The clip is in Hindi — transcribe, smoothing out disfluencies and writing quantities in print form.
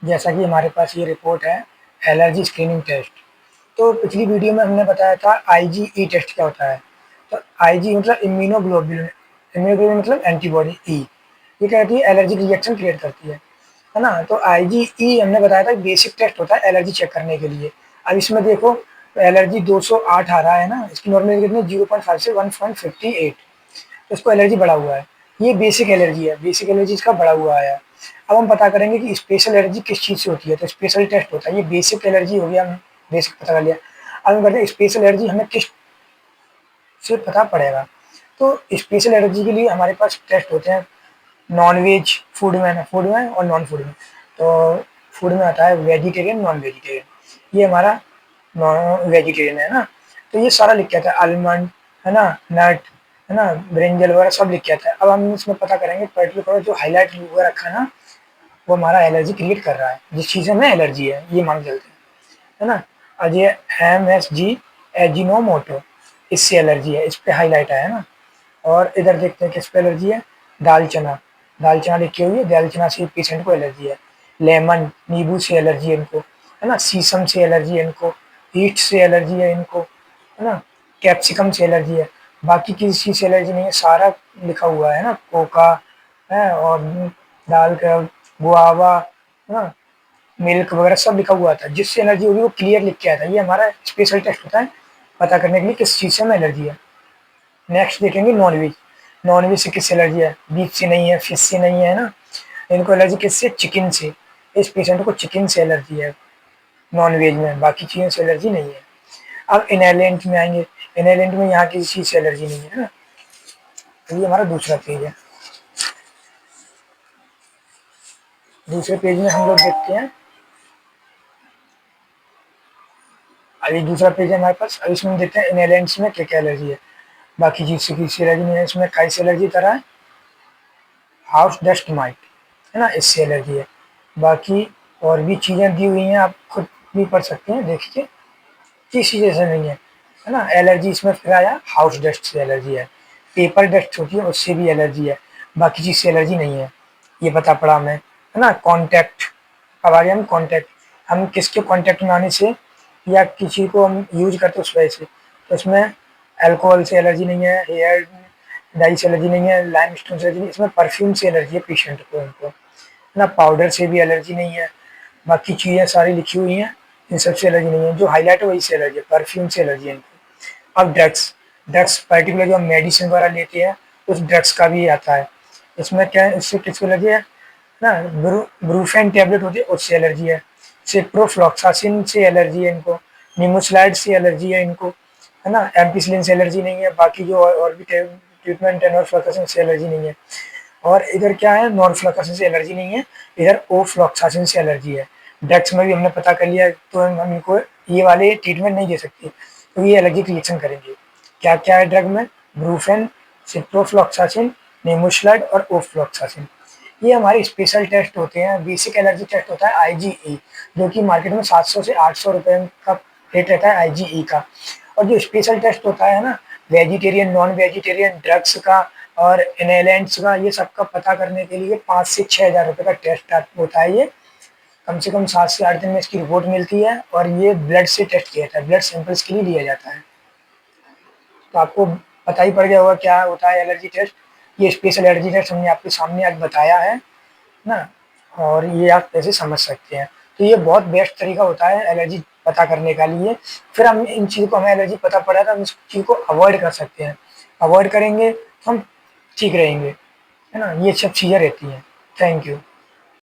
जैसा कि हमारे पास ये रिपोर्ट है एलर्जी स्क्रीनिंग टेस्ट। तो पिछली वीडियो में हमने बताया था आईजीई टेस्ट क्या होता है। तो आईजी मतलब इम्यूनोग्लोबुलिन, इम्यूनोग्लोबुलिन मतलब एंटीबॉडी ई। ये क्या कहती है, एलर्जी रिएक्शन क्रिएट करती है ना। तो आईजीई हमने बताया था बेसिक टेस्ट होता है एलर्जी चेक करने के लिए। अब इसमें देखो एलर्जी 208 आ रहा है ना, इसकी नॉर्मल कितनी 0.5 से 1.58, तो इसको एलर्जी बढ़ा हुआ है। ये बेसिक एलर्जी है, बेसिक एलर्जी इसका बढ़ा हुआ है। अब हम पता करेंगे कि स्पेशल एलर्जी किस चीज़ से होती है, तो स्पेशल टेस्ट होता है। ये बेसिक एलर्जी हो गया, हम बेसिक पता कर लिया। अब हम करते हैं स्पेशल एलर्जी हमें किस से पता पड़ेगा। तो स्पेशल एलर्जी के लिए हमारे पास टेस्ट होते हैं नॉन वेज फूड में, फूड में और नॉन फूड में। तो फूड में आता है वेजिटेरियन, नॉन वेजिटेरियन। ये हमारा नॉन वेजिटेरियन है ना। तो ये सारा लिख के आता है, आलमंड है ना, नट है ना, ब्रिंजल वगैरह सब लिख के आता है। अब हम इसमें पता करेंगे पर्टिकुलर जो हाईलाइट हुआ रखा है ना, वो हमारा एलर्जी क्रिएट कर रहा है, जिस चीज़ में एलर्जी है ये मान के चलते हैं, है ना। और ये MSG एजिनोमोटो, इससे एलर्जी है, इस पे हाईलाइट है ना। और इधर देखते हैं किस पे एलर्जी है, दाल चना, दाल चना लिखी हुई है, दाल चना से पेशेंट को एलर्जी है। लेमन, नींबू से एलर्जी है इनको, है ना। शीशम से एलर्जी है इनको, ईस्ट से एलर्जी है इनको, है ना। कैप्सिकम से एलर्जी है। बाकी किसी चीज़ से एलर्जी नहीं है, सारा लिखा हुआ है ना, कोका है और दाल का गुआवा, है ना, मिल्क वगैरह सब लिखा हुआ था। जिससे एलर्जी होगी वो क्लियर लिख के आया था। ये हमारा स्पेशल टेस्ट होता है पता करने के लिए किस चीज़ से हमें एलर्जी है। नेक्स्ट देखेंगे नॉन वेज, नॉन वेज से किससे एलर्जी है, बीफ से नहीं है, फिश से नहीं है ना। इनको एलर्जी किससे, चिकन से। इस पेशेंट को चिकन से एलर्जी है नॉन वेज में, बाकी चीज़ों से एलर्जी नहीं है। अब इनहेलेंट में आएंगे, इनहेलेंट में यहाँ किसी चीज़ से एलर्जी नहीं है ना। तो ये हमारा दूसरा पेज है। दूसरे पेज में हम लोग देखते हैं, अभी दूसरा पेज है हमारे पास। अब इसमें देखते हैं इनहेलेंट्स में क्या क्या एलर्जी है। बाकी चीज़ से किसी एलर्जी नहीं है। इसमें काई से एलर्जी तरह है, हाउस डस्ट माइट, है ना, इससे एलर्जी है। बाकी और भी चीज़ें दी हुई हैं, आप खुद भी पढ़ सकते हैं, देखिए किस चीज़ से नहीं है ना। एलर्जी इसमें फिर आया हाउस डस्ट से एलर्जी है, पेपर डस्ट होती है उससे भी एलर्जी है, बाकी चीज़ से एलर्जी नहीं है। ये पता पड़ा हमें, है ना। कॉन्टैक्ट, अब आ गया हम कॉन्टैक्ट, हम किसके कॉन्टैक्ट में आने से या किसी को हम यूज करते उस वजह से। तो इसमें अल्कोहल से एलर्जी नहीं है, हेयर डाई से एलर्जी नहीं है, लाइम स्टोन से एलर्जी नहीं, इसमें परफ्यूम से एलर्जी है पेशेंट को, उनको, है ना। पाउडर से भी एलर्जी नहीं है, बाकी चीज़ें सारी लिखी हुई हैं, इन सबसे एलर्जी नहीं है। जो हाईलाइट है वही से एलर्जी है, परफ्यूम से एलर्जी है इनको। अब ड्रग्स, ड्रग्स पर्टिकुलर जो हम मेडिसिन वगैरह लेते हैं उस ड्रग्स का भी आता है। इसमें क्या है, इससे किसको एलर्जी है ना, ब्रूफेन टैबलेट होती है उससे एलर्जी है, सिप्रोफ्लॉक्सासिन से एलर्जी है इनको, निमोसलाइड से एलर्जी है इनको, है ना। एम्पिसिलिन से एलर्जी नहीं है, बाकी जो और भी ट्रीटमेंट है नॉर्फ्लॉक्सासिन से एलर्जी नहीं है। और इधर क्या है, नॉर्फ्लॉक्सासिन से एलर्जी नहीं है, इधर ओफ्लॉक्सासिन से एलर्जी है। ड्रग्स में भी हमने पता कर लिया, तो हम इनको ये वाले ट्रीटमेंट नहीं दे सकते, तो ये एलर्जिक रिएक्शन करेंगे। क्या क्या है ड्रग में, ब्रूफेन, सिप्रोफ्लॉक्सासिन, निमोसलाइड और ओफ्लॉक्सासिन। ये हमारे स्पेशल टेस्ट होते हैं। बेसिक एलर्जी टेस्ट होता है आईजीई, जो कि मार्केट में 700 से 800 रुपये का रेट रहता है आईजीई का। और जो स्पेशल टेस्ट होता है ना, वेजिटेरियन, नॉन वेजिटेरियन, ड्रग्स का और इनहेलेंट्स का, ये सबका पता करने के लिए 5 से 6 हज़ार रुपये का टेस्ट होता है। ये कम से कम 7 से 8 दिन में इसकी रिपोर्ट मिलती है, और ये ब्लड से टेस्ट किया जाता है, ब्लड सैंपल्स के लिए लिया जाता है। तो आपको पता ही पड़ गया होगा क्या होता है एलर्जी टेस्ट। ये स्पेशल एलर्जी टेस्ट हमने आपके सामने आज बताया है ना, और ये आप कैसे समझ सकते हैं। तो ये बहुत बेस्ट तरीका होता है एलर्जी पता करने का लिए। फिर हम इन चीज़ को, हमें एलर्जी पता पड़ा तो हम इस चीज़ को अवॉइड कर सकते हैं। अवॉइड करेंगे तो हम ठीक रहेंगे, है ना। ये सब चीज़ें रहती हैं। Thank you.